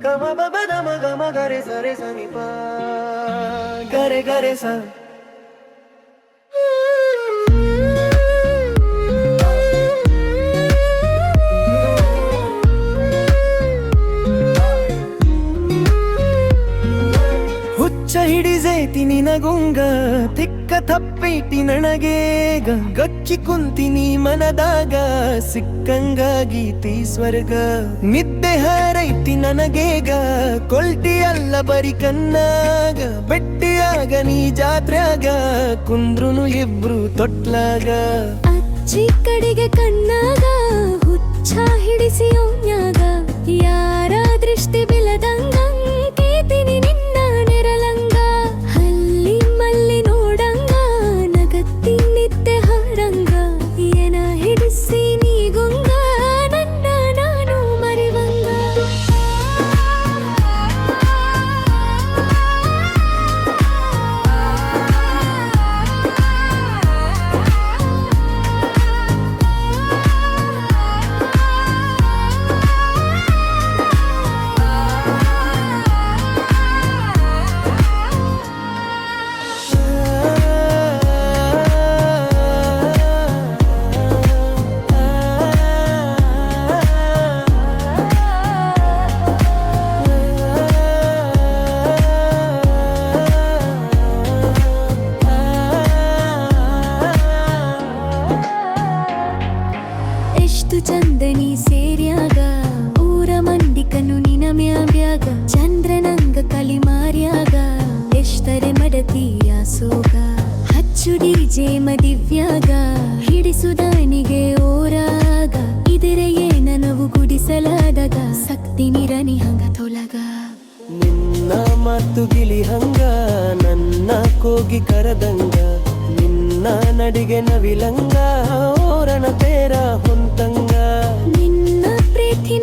ಗಮ ಬಬ ದಮ ಗಮ ಗರೆ ಸರೆ ಸನಿ ಪ ಗರೆ ಗರೆ ಸ ಹುಚ್ಚ ಹಿಡಿಸೈತಿ ನಿನಗುಂಗ ತಿಕ್ಕ ತಪ್ಪೈತಿ ನನಗೇಗ ಗಚ್ಚಿ ಕುಂತಿನಿ ಮನದಾಗ ಸಿಕ್ಕಂಗಾಗೀತಿ ಸ್ವರ್ಗ ನಿದ್ದೆ ಹಾರೈತಿ ನನಗೇಗ ಕೊಲ್ಟಿ ಅಲ್ಲ ಬರಿ ಕಣ್ಣಾಗ ಬೆಟ್ಟಿಯಾಗ ನೀ ಜಾತ್ರ್ಯಾಗ ಕುಂದ್ರುನು ಇಬ್ರು ತೊಟ್ಲಾಗ ಅಚ್ಚಿ ಕಡೆಗೆ ಕಣ್ಣಾಗ ಹುಚ್ಚ ಹಿಡಿಸಿ ಓನ್ಯಾಗ ಯಾರ ದೃಷ್ಟಿ ಬಿಲದಂಗ ಕೇತಿನಿ ನಿನ್ನ ನೆರಳಂಗ ಹಲ್ಲಿ ಮಲ್ಲಿ ನೋಡಂಗ ನಗತ್ತಿ ನಿದ್ದೆ ಹಾರಂಗ ಏನ ಹಿಡಿಸಿ ನೀಗುಂಗ ನನ್ನ ನಾನು ಮರಿವಂಗ ಎಷ್ಟು ಚಂದನಿ ಸೇರ್ಯಾಗ ಊರ ಮಂದಿ ಕಣ್ಣು ನಿನ ಮ್ಯಾಗ ಚಂದ್ರನಂಗ ಕಲಿ ಮಾರ್ಯಾಗ ಎಷ್ಟರೆ ಮಡತಿಯ ಸೋಗ ಹಚ್ಚು ಡಿಜೆ ಮದಿವ್ಯಾಗ ಹಿಡಿಸುದಾನಿಗೆ ಓರಾಗ ಇದರೆಯೇ ನನವು ಗುಡಿಸಲಾದಾಗ ಸಕ್ತಿ ನಿರನಿ ಹಂಗ ತೊಲಗ ನಿನ್ನ ಮಾತು ಗಿಳಿ ಹಂಗ ನನ್ನ ಕೋಗಿ ಕರದಂಗ ನಿನ್ನ ನಡಿಗೆ ನವಿಲಂಗ ಓರಣ ತೇರ ಹೊಂತಂಗ ನಿನ್ನ ಪ್ರೀತಿ